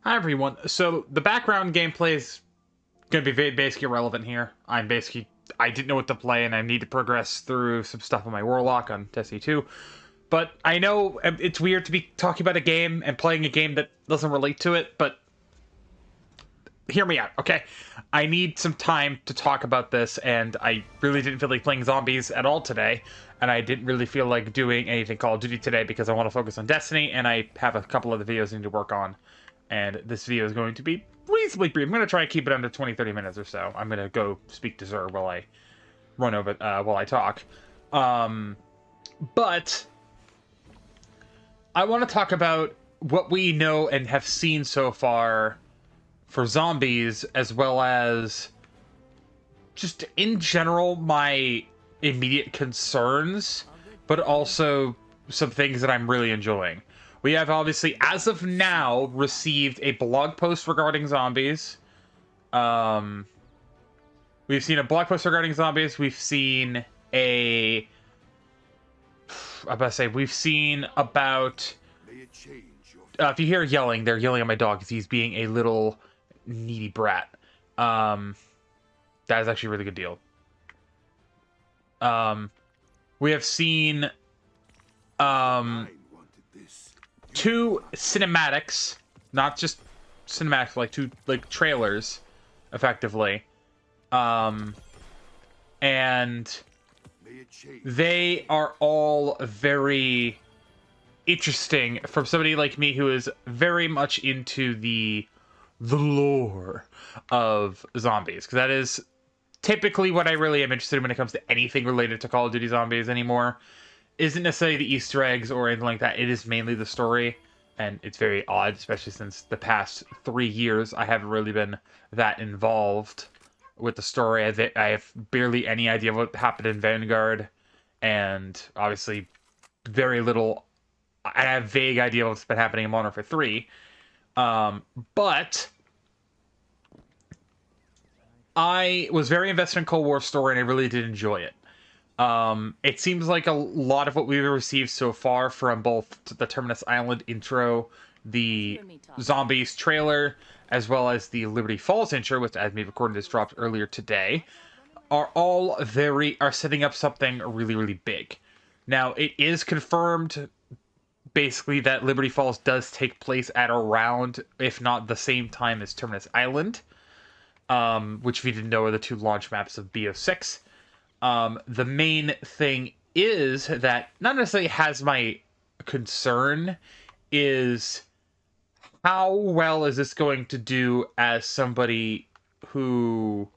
Hi everyone. So the background gameplay is going to be basically irrelevant here. I didn't know what to play and I need to progress through some stuff on my Warlock on Tessie 2. But I know it's weird to be talking about a game and playing a game that doesn't relate to it, but hear me out, okay? I need some time to talk about this, and I really didn't feel like playing zombies at all today, and I didn't really feel like doing anything Call of Duty today because I want to focus on Destiny, and I have a couple of the videos I need to work on, and this video is going to be reasonably brief. I'm going to try and keep it under 20-30 minutes or so. I'm going to go speak to Zer while I run over, while I talk. But I want to talk about what we know and have seen so far for zombies, as well as just in general my immediate concerns, but also some things that I'm really enjoying. We have obviously, as of now, received a blog post regarding zombies. We've seen a blog post regarding zombies. We've seen we've seen about... if you hear yelling, they're yelling at my dog because he's being a little needy brat. That is actually a really good deal. We have seen two cinematics, not just cinematics, like two trailers, effectively. And they are all very interesting from somebody like me who is very much into the lore of zombies, because that is typically what I really am interested in when it comes to anything related to Call of Duty Zombies anymore. Isn't necessarily the Easter eggs or anything like that. It is mainly the story, and it's very odd, especially since the past 3 years I haven't really been that involved with the story. I have barely any idea what happened in Vanguard, and obviously very little. I have vague idea what's been happening in Modern Warfare 3. But I was very invested in Cold War story, and I really did enjoy it. It seems like a lot of what we've received so far from both the Terminus Island intro, the Zombies trailer, as well as the Liberty Falls intro, which, as me recording this, dropped earlier today, are setting up something really, really big. Now, it is confirmed basically that Liberty Falls does take place at around, if not the same time as Terminus Island, which we didn't know are the two launch maps of BO6. The main thing is that not necessarily has my concern is how well is this going to do as somebody who...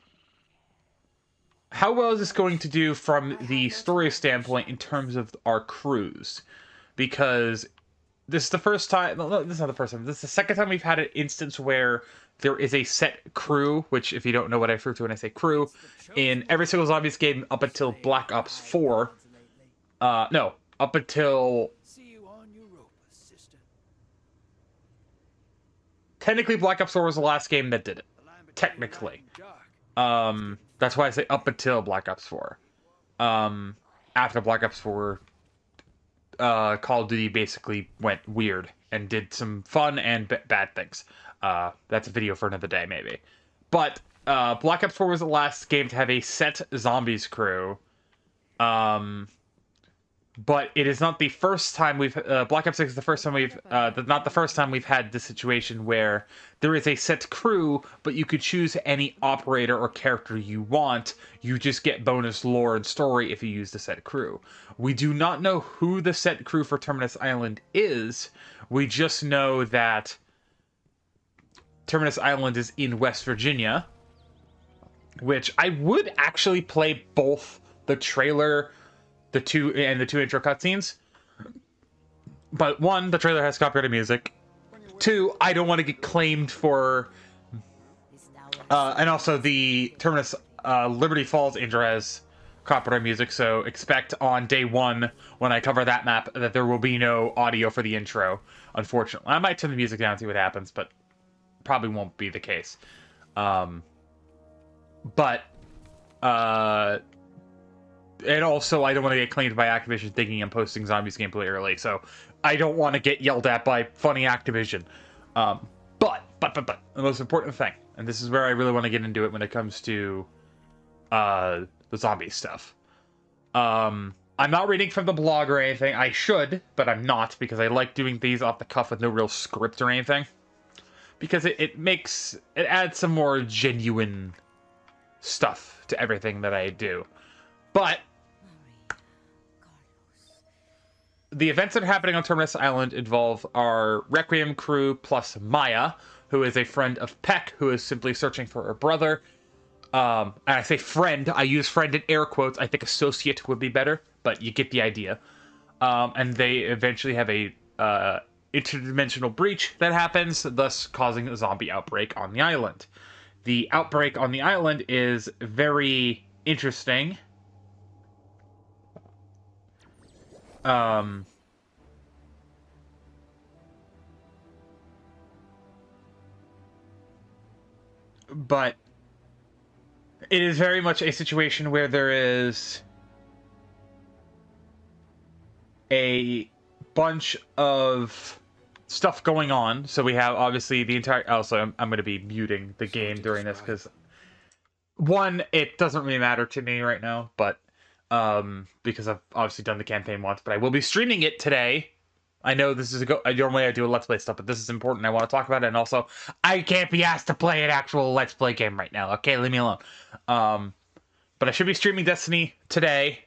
How well is this going to do from the story standpoint in terms of our crews? Because this is the first time... No, this is not the first time. This is the second time we've had an instance where there is a set crew, which, if you don't know what I refer to when I say crew, in every single Zombies game up until Black Ops 4. No, up until... Technically, Black Ops 4 was the last game that did it. Technically. That's why I say up until Black Ops 4. After Black Ops 4, Call of Duty basically went weird and did some fun and bad things. That's a video for another day, maybe. But Black Ops 4 was the last game to have a set zombies crew. But it is not the first time we've... Black Ops 6 is the first time we've... not the first time we've had this situation where there is a set crew, but you could choose any operator or character you want. You just get bonus lore and story if you use the set crew. We do not know who the set crew for Terminus Island is. We just know that Terminus Island is in West Virginia, which I would actually play both the trailer... the two intro cutscenes. But one, the trailer has copyrighted music. Two, I don't want to get claimed for... and also the Terminus Liberty Falls intro has copyrighted music, so expect on day one, when I cover that map, that there will be no audio for the intro, unfortunately. I might turn the music down and see what happens, but probably won't be the case. And also, I don't want to get claimed by Activision thinking I'm posting Zombies gameplay early, so I don't want to get yelled at by funny Activision. But the most important thing, and this is where I really want to get into it when it comes to the zombie stuff. I'm not reading from the blog or anything. I should, but I'm not, because I like doing these off the cuff with no real script or anything. Because it adds some more genuine stuff to everything that I do. But the events that are happening on Terminus Island involve our Requiem crew plus Maya, who is a friend of Peck, who is simply searching for her brother. And I say friend, I use friend in air quotes. I think associate would be better, but you get the idea. And they eventually have a interdimensional breach that happens, thus causing a zombie outbreak on the island. The outbreak on the island is very interesting. But it is very much a situation where there is a bunch of stuff going on. So we have obviously the entire... Also, I'm going to be muting the game during this because, one, it doesn't really matter to me right now, but because I've obviously done the campaign once, but I will be streaming it today. I know this is normally I do a Let's Play stuff, but this is important. I want to talk about it, and also I can't be asked to play an actual Let's Play game right now. Okay, leave me alone. But I should be streaming Destiny today,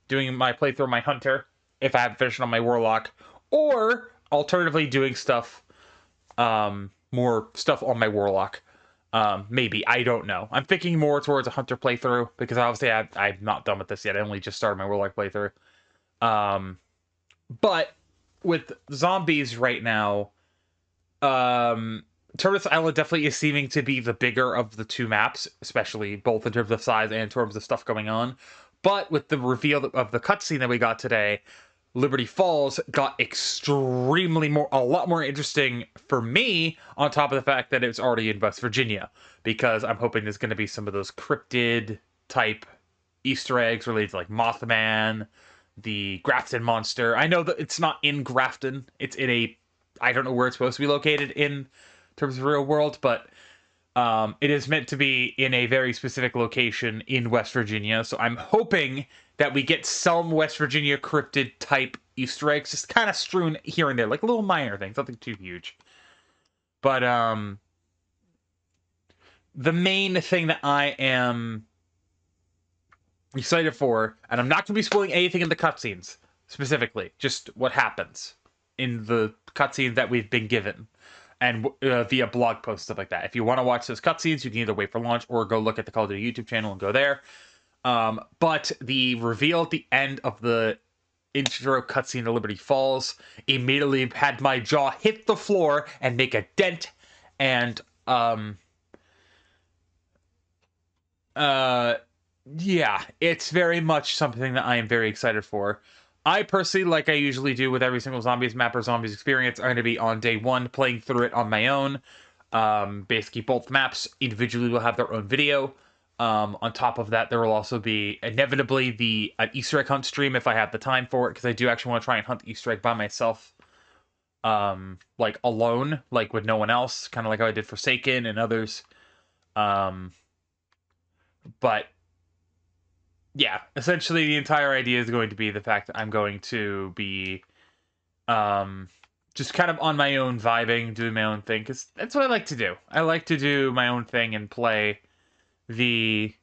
doing my playthrough of my Hunter, if I haven't finished on my Warlock, or alternatively doing stuff, more stuff on my Warlock. Maybe, I don't know. I'm thinking more towards a Hunter playthrough, because obviously I'm not done with this yet. I only just started my Warlock playthrough. But with zombies right now, Terminus Island definitely is seeming to be the bigger of the two maps, especially both in terms of size and in terms of stuff going on. But with the reveal of the cutscene that we got today, Liberty Falls got a lot more interesting for me, on top of the fact that it's already in West Virginia, because I'm hoping there's going to be some of those cryptid type Easter eggs related to like Mothman, the Grafton monster. I know that it's not in Grafton. It's in I don't know where it's supposed to be located in terms of real world, but it is meant to be in a very specific location in West Virginia. So I'm hoping that we get some West Virginia cryptid type Easter eggs, just kind of strewn here and there, like little minor things, nothing too huge. But the main thing that I am excited for, and I'm not going to be spoiling anything in the cutscenes, specifically, just what happens in the cutscenes that we've been given, and via blog posts, stuff like that. If you want to watch those cutscenes, you can either wait for launch or go look at the Call of Duty YouTube channel and go there. But the reveal at the end of the intro cutscene to Liberty Falls immediately had my jaw hit the floor and make a dent, and yeah, it's very much something that I am very excited for. I personally, like I usually do with every single Zombies map or Zombies experience, are going to be on day one playing through it on my own. Basically, both maps individually will have their own video. On top of that, there will also be inevitably an Easter egg hunt stream if I have the time for it, because I do actually want to try and hunt the Easter egg by myself, like alone, like with no one else, kind of like how I did Forsaken and others. But yeah, essentially the entire idea is going to be the fact that I'm going to be just kind of on my own, vibing, doing my own thing, because that's what I like to do. I like to do my own thing and play the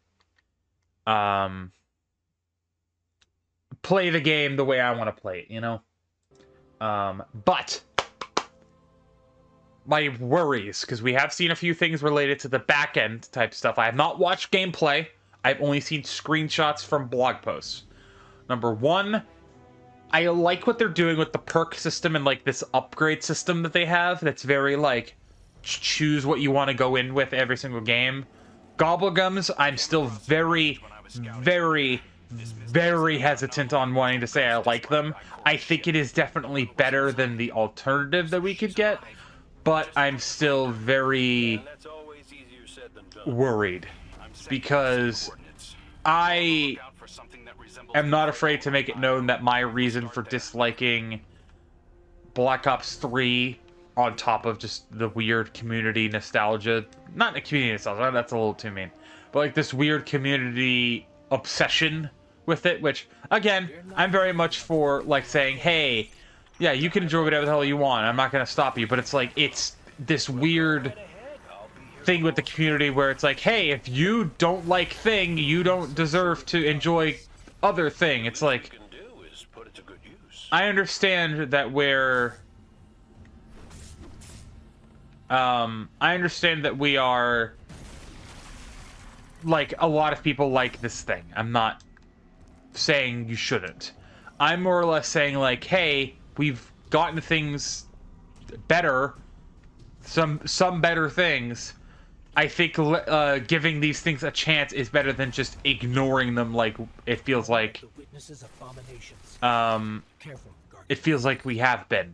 game the way I want to play it, you know? But my worries, because we have seen a few things related to the back-end type stuff. I have not watched gameplay. I've only seen screenshots from blog posts. Number one, I like what they're doing with the perk system and like this upgrade system that they have. That's very like, choose what you want to go in with every single game. Gobblegums, I'm still very, very, very hesitant on wanting to say I like them. I think it is definitely better than the alternative that we could get, but I'm still very worried, because I am not afraid to make it known that my reason for disliking Black Ops 3 on top of just the weird community nostalgia. Not a community nostalgia, that's a little too mean. But like this weird community obsession with it, which, again, I'm very much for, like, saying, hey, yeah, you can enjoy whatever the hell you want. I'm not going to stop you. But it's like, it's this weird thing with the community where it's like, hey, if you don't like thing, you don't deserve to enjoy other thing. It's like, I understand that I understand that we are, like, a lot of people like this thing. I'm not saying you shouldn't. I'm more or less saying, like, hey, we've gotten things better, some better things. I think giving these things a chance is better than just ignoring them, like it feels like. It feels like we have been,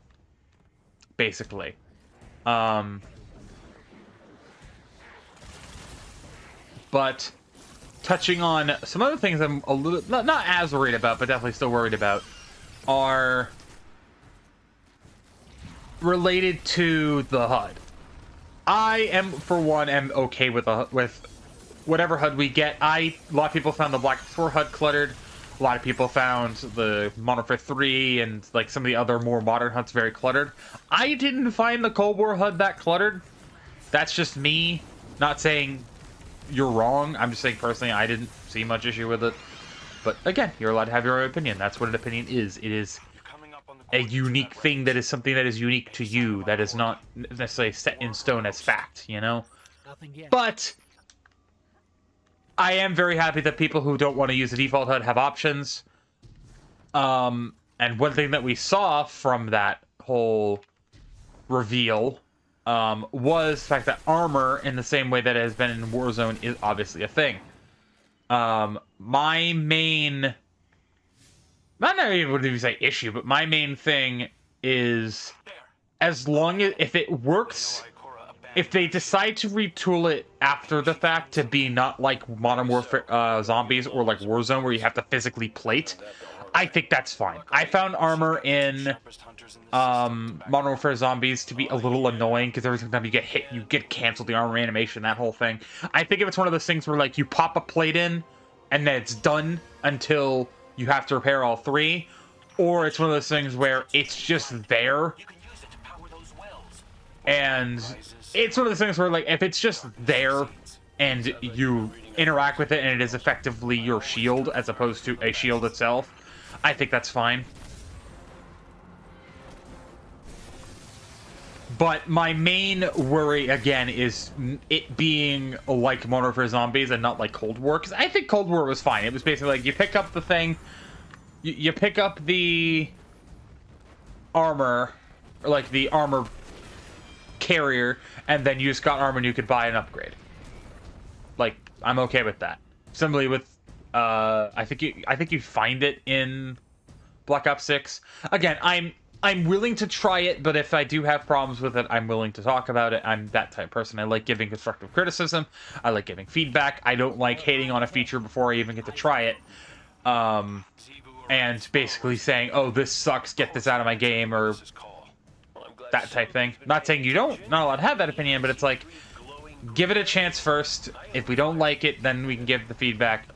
basically. But touching on some other things I'm a little not as worried about, but definitely still worried about, are related to the HUD. I am, for one, okay with whatever HUD we get. A lot of people found the Black Ops 4 HUD cluttered. A lot of people found the Modern Warfare 3 and like some of the other more modern HUDs very cluttered. I didn't find the Cold War HUD that cluttered. That's just me. Not saying you're wrong. I'm just saying personally I didn't see much issue with it. But again, you're allowed to have your own opinion. That's what an opinion is. It is a unique thing that is something that is unique to you, that is not necessarily set in stone as fact, you know? But I am very happy that people who don't want to use the default HUD have options. And one thing that we saw from that whole reveal was the fact that armor, in the same way that it has been in Warzone, is obviously a thing. My main... not even would even say issue, but my main thing is, as long as, if it works, if they decide to retool it after the fact to be not like Modern Warfare Zombies or like Warzone where you have to physically plate, I think that's fine. I found armor in Modern Warfare Zombies to be a little annoying because every time you get hit, you get canceled, the armor animation, that whole thing. I think if it's one of those things where like you pop a plate in and then it's done until you have to repair all three, or it's one of those things where it's just there, and it's one of those things where, like, if it's just there and you interact with it and it is effectively your shield as opposed to a shield itself, I think that's fine. But my main worry, again, is it being like Modern Warfare Zombies and not like Cold War. Because I think Cold War was fine. It was basically like you pick up the thing, you pick up the armor, or like the armor carrier, and then you just got armor and you could buy an upgrade. Like, I'm okay with that. Similarly with, I think you find it in Black Ops 6. Again, I'm willing to try it, but if I do have problems with it, I'm willing to talk about it. I'm that type of person. I like giving constructive criticism. I like giving feedback. I don't like hating on a feature before I even get to try it. And basically saying, oh, this sucks, get this out of my game, or that type thing. Not saying you not allowed to have that opinion, but it's like, give it a chance first. If we don't like it, then we can give the feedback.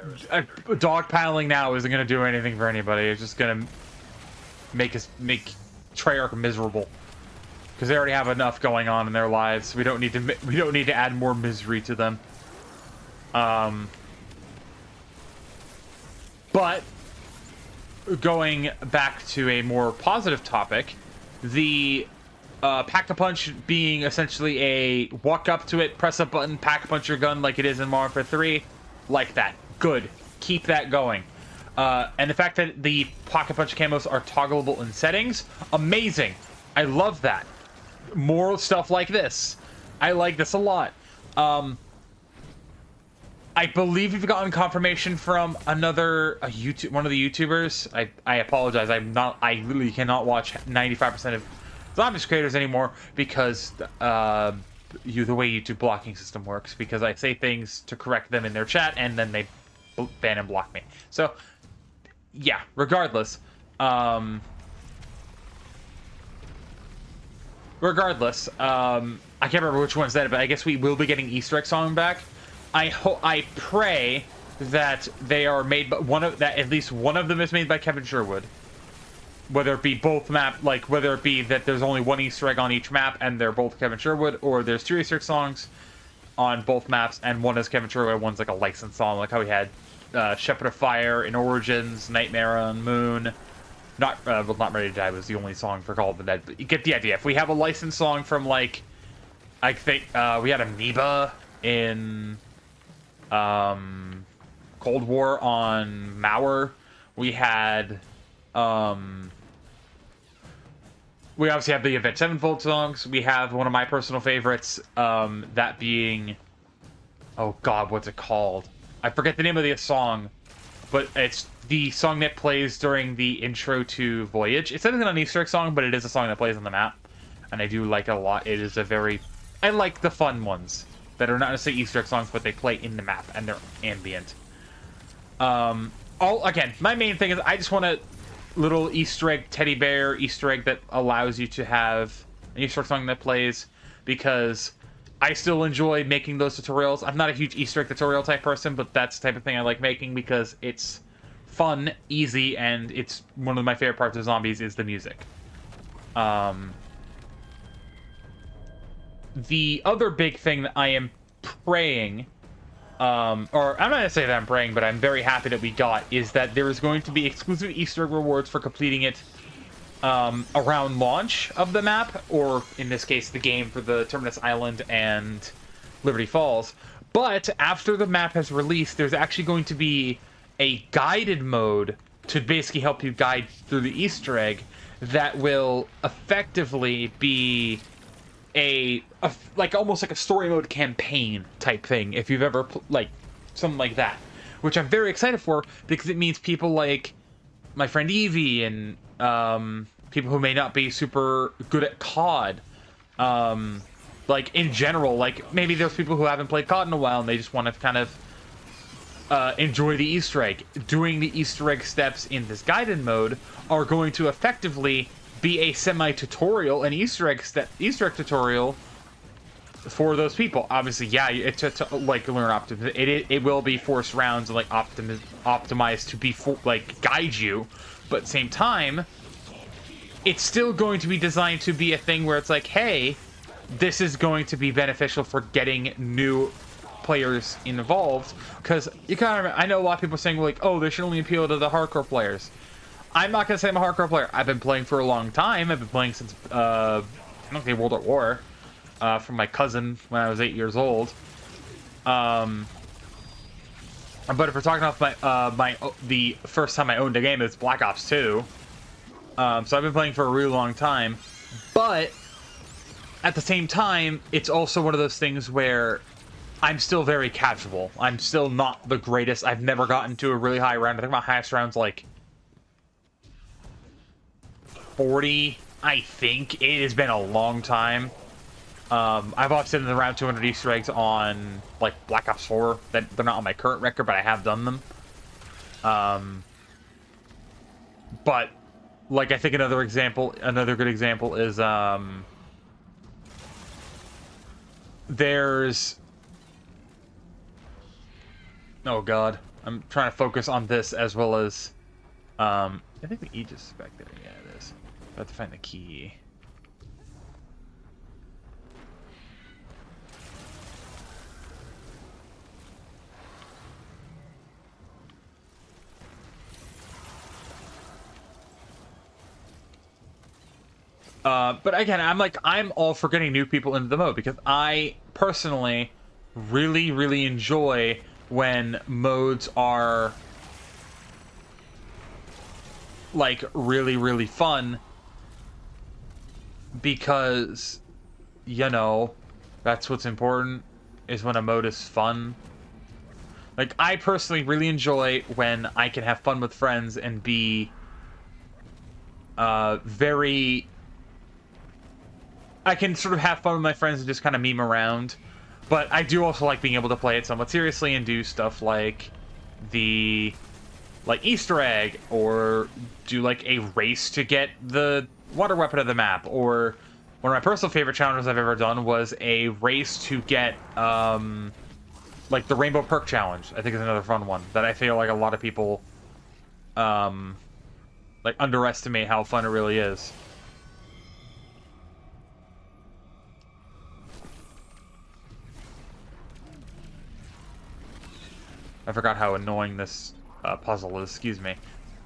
Dogpiling now isn't going to do anything for anybody. It's just going to make Treyarch miserable, because they already have enough going on in their lives. We don't need to add more misery to them. But going back to a more positive topic, the Pack-a-Punch being essentially a walk up to it, press a button, pack-a-punch your gun like it is in Modern Warfare 3, like that. Good. Keep that going. And the fact that the Pocket Punch camos are toggleable in settings, amazing. I love that. More stuff like this. I like this a lot. I believe we've gotten confirmation from one of the YouTubers. I apologize. I literally cannot watch 95% of Zombies creators anymore because the way YouTube blocking system works. Because I say things to correct them in their chat and then they ban and block me. So, yeah, regardless, regardless, I can't remember which one's that, but I guess we will be getting Easter egg song back. I pray that they are made, but that at least one of them is made by Kevin Sherwood. Whether it be both map, like whether it be that there's only one Easter egg on each map and they're both Kevin Sherwood, or there's 2 Easter egg songs on both maps and one is Kevin Sherwood, one's like a licensed song, like how we had Shepherd of Fire in Origins, Nightmare on Moon. Not Ready to Die was the only song for Call of the Dead, but you get the idea. If we have a licensed song from, like, I think we had Amoeba in Cold War on Mauer. We had we obviously have the Avenged Sevenfold songs. We have one of my personal favorites, that being, oh god, what's it called? I forget the name of the song, but it's the song that plays during the intro to Voyage. It's not an Easter egg song, but it is a song that plays on the map, and I do like it a lot. It is a very... I like the fun ones that are not necessarily Easter egg songs, but they play in the map, and they're ambient. Again, my main thing is I just want a little Easter egg teddy bear Easter egg that allows you to have an Easter egg song that plays, because I still enjoy making those tutorials. I'm not a huge Easter egg tutorial type person, but that's the type of thing I like making because it's fun, easy, and it's one of my favorite parts of zombies is the music. The other big thing that I am praying, or I'm not going to say that I'm praying, but I'm very happy that we got, is that there is going to be exclusive Easter egg rewards for completing it around launch of the map, or in this case, the game for the Terminus Island and Liberty Falls. But after the map has released, there's actually going to be a guided mode to basically help you guide through the Easter egg that will effectively be like almost like a story mode campaign type thing, if you've ever like something like that, which I'm very excited for, because it means people like my friend Evie and people who may not be super good at COD, like in general, like maybe there's people who haven't played COD in a while and they just want to kind of enjoy the Easter egg. Doing the Easter egg steps in this guided mode are going to effectively be a semi-tutorial, an Easter egg tutorial for those people. Obviously, yeah, it's to like learn optimism. It will be forced rounds and like optimized to be like guide you, but at the same time, it's still going to be designed to be a thing where it's like, hey, this is going to be beneficial for getting new players involved, because you kind of, I know a lot of people are saying like, oh, they should only appeal to the hardcore players. I'm not gonna say I'm a hardcore player. I've been playing for a long time. I've been playing since I don't think World at War, from my cousin when I was 8 years old. But if we're talking about the first time I owned a game, it's Black Ops 2. So I've been playing for a really long time. But at the same time, it's also one of those things where I'm still very casual. I'm still not the greatest. I've never gotten to a really high round. I think my highest round's like 40, I think. It has been a long time. I've often done around 200 Easter eggs on like Black Ops 4. That they're not on my current record, but I have done them. But like I think another good example is there's, oh god, I'm trying to focus on this as well as I think the Aegis is back there. Yeah, it is. I have to find the key. But again, I'm all for getting new people into the mode, because I personally really, really enjoy when modes are like really, really fun, because, you know, that's what's important, is when a mode is fun. Like, I personally really enjoy when I can have fun with friends and be very... I can sort of have fun with my friends and just kind of meme around. But I do also like being able to play it somewhat seriously and do stuff like the Easter egg, or do like a race to get the water weapon of the map, or One of my personal favorite challenges I've ever done was a race to get, like the Rainbow Perk Challenge. I think is another fun one that I feel like a lot of people, like underestimate how fun it really is. I forgot how annoying this puzzle is, excuse me.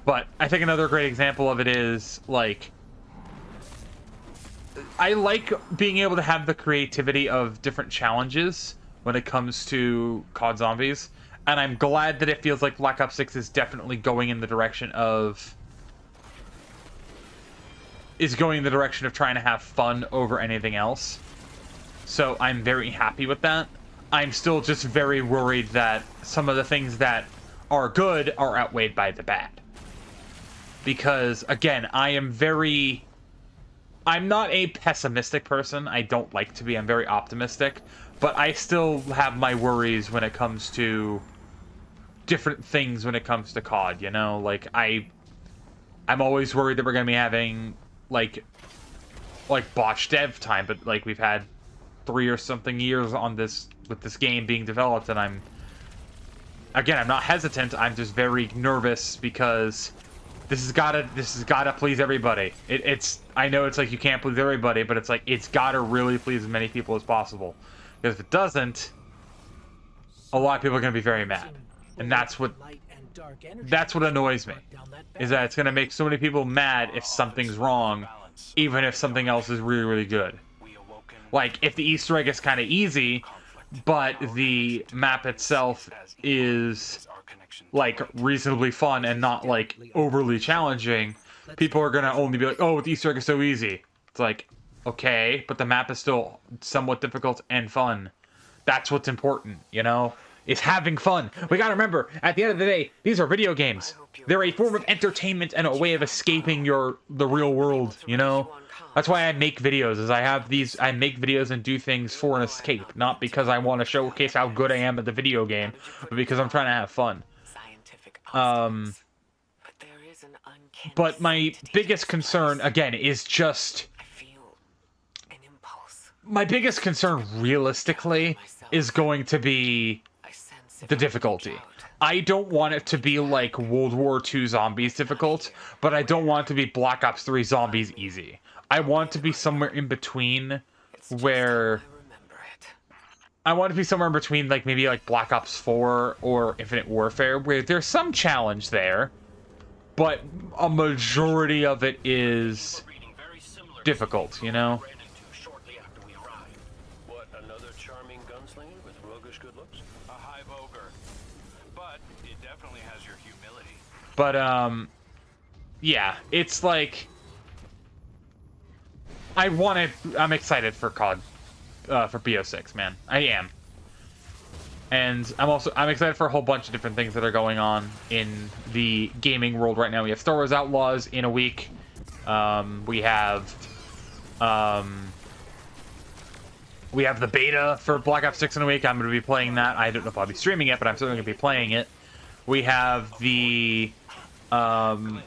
But I think another great example of it is, like, I like being able to have the creativity of different challenges when it comes to COD Zombies. And I'm glad that it feels like Black Ops 6 is definitely going in the direction of... trying to have fun over anything else. So I'm very happy with that. I'm still just very worried that some of the things that are good are outweighed by the bad. Because, again, I'm not a pessimistic person. I don't like to be. I'm very optimistic. But I still have my worries when it comes to different things when it comes to COD, you know? Like, I'm always worried that we're going to be having, like botched dev time. But, like, we've had 3 or something years on this, with this game being developed, and I'm not hesitant. I'm just very nervous because this has gotta please everybody. I know it's like you can't please everybody, but it's like it's gotta really please as many people as possible. Because if it doesn't, a lot of people are gonna be very mad, and that's what annoys me. Is that it's gonna make so many people mad if something's wrong, even if something else is really, really good. Like if the Easter egg is kind of easy, but the map itself is like reasonably fun and not like overly challenging, people are gonna only be like, oh, the Easter egg is so easy. It's like, okay, but the map is still somewhat difficult and fun. That's what's important, you know, is having fun. We gotta remember, at the end of the day, these are video games. They're a form of entertainment and a way of escaping the real world, you know? That's why I make videos, is I make videos and do things for an escape, not because I want to showcase how good I am at the video game, but because I'm trying to have fun. But my biggest concern, again, is just... My biggest concern, realistically, is going to be the difficulty. I don't want it to be like World War II Zombies difficult, but I don't want it to be Black Ops 3 Zombies easy. I want it to be somewhere in between where... I want it to be somewhere in between, like, maybe like Black Ops 4 or Infinite Warfare, where there's some challenge there, but a majority of it is difficult, you know? But, yeah, it's like... I'm excited for COD, for BO6, man. I am. And I'm excited for a whole bunch of different things that are going on in the gaming world right now. We have Star Wars Outlaws in a week. We have the beta for Black Ops 6 in a week. I'm going to be playing that. I don't know if I'll be streaming it, but I'm certainly going to be playing it. We have the... How many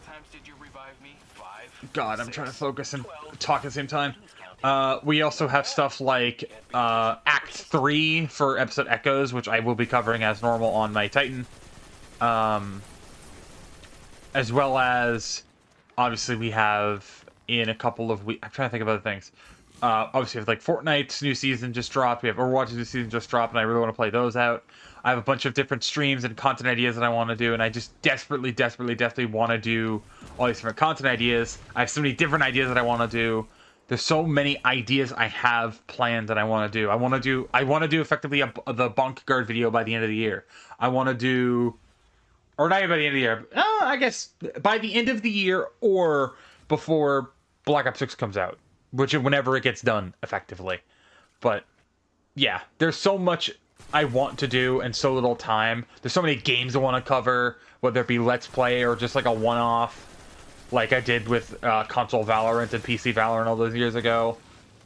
times did you revive me? 5? God, I'm trying to focus and talk at the same time. We also have stuff like Act 3 for episode Echoes, which I will be covering as normal on my Titan. As well as, obviously, we have in a couple of weeks... I'm trying to think of other things. Obviously, we have like Fortnite's new season just dropped. We have Overwatch's new season just dropped, and I really want to play those out. I have a bunch of different streams and content ideas that I want to do, and I just desperately want to do all these different content ideas. I have so many different ideas that I want to do. There's so many ideas I have planned that I want to do. I want to do effectively the Bonk Guard video by the end of the year. I want to do, or not even by the end of the year. I guess by the end of the year or before Black Ops 6 comes out, whenever it gets done effectively. But yeah, there's so much I want to do and so little time. There's so many games I want to cover, whether it be Let's Play or just like a one-off, like I did with console Valorant and PC Valorant all those years ago.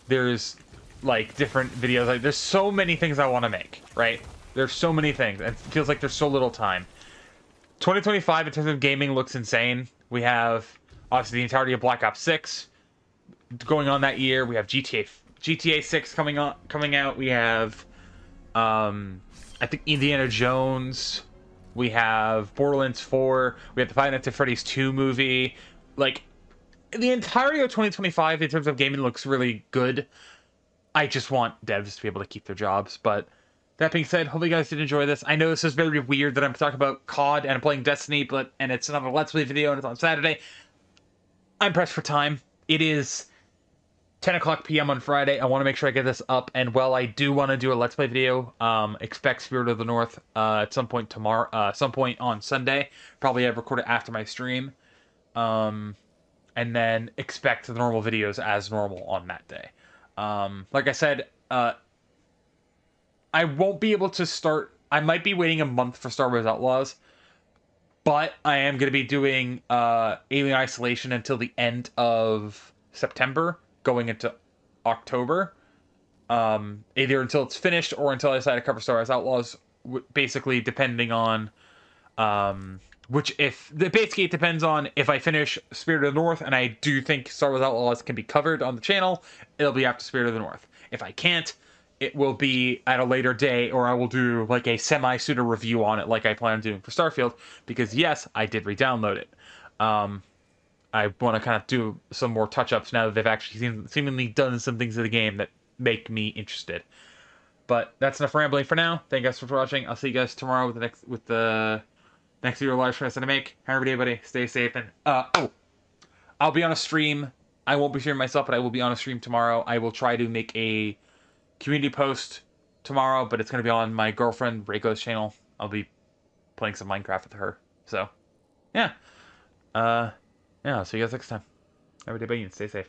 There's like different videos. Like there's so many things I want to make, right? There's so many things. It feels like there's so little time. 2025 in terms of gaming looks insane. We have obviously the entirety of Black Ops 6. going on that year. We have GTA 6 coming out. We have I think Indiana Jones. We have Borderlands 4. We have the Five Nights at Freddy's 2 movie. Like, the entirety of 2025 in terms of gaming looks really good. I just want devs to be able to keep their jobs. But that being said, hope you guys did enjoy this. I know this is very weird that I'm talking about COD and I'm playing Destiny, and it's another Let's Play video and it's on Saturday. I'm pressed for time. It is 10 o'clock p.m. on Friday. I want to make sure I get this up. And while I do want to do a Let's Play video, expect Spirit of the North at some point tomorrow, some point on Sunday. Probably I record it after my stream. And then expect the normal videos as normal on that day. Like I said, I won't be able to start. I might be waiting a month for Star Wars Outlaws, but I am going to be doing Alien Isolation until the end of September, going into October. Either until it's finished or until I decide to cover Star Wars Outlaws. Basically, depending on basically it depends on if I finish Spirit of the North, and I do think Star Wars Outlaws can be covered on the channel. It'll be after Spirit of the North. If I can't, it will be at a later day, or I will do like a semi-pseudo review on it, like I plan on doing for Starfield. Because yes, I did re-download it. I want to kind of do some more touch-ups now that they've actually seemingly done some things to the game that make me interested. But that's enough rambling for now. Thank you guys for watching. I'll see you guys tomorrow with the next video live stream I'm gonna make. Have a good day, everybody. Stay safe and I'll be on a stream. I won't be streaming myself, but I will be on a stream tomorrow. I will try to make a community post tomorrow, but it's gonna be on my girlfriend Reiko's channel. I'll be playing some Minecraft with her. So yeah. Yeah, I'll see you guys next time. Have a good day, and stay safe.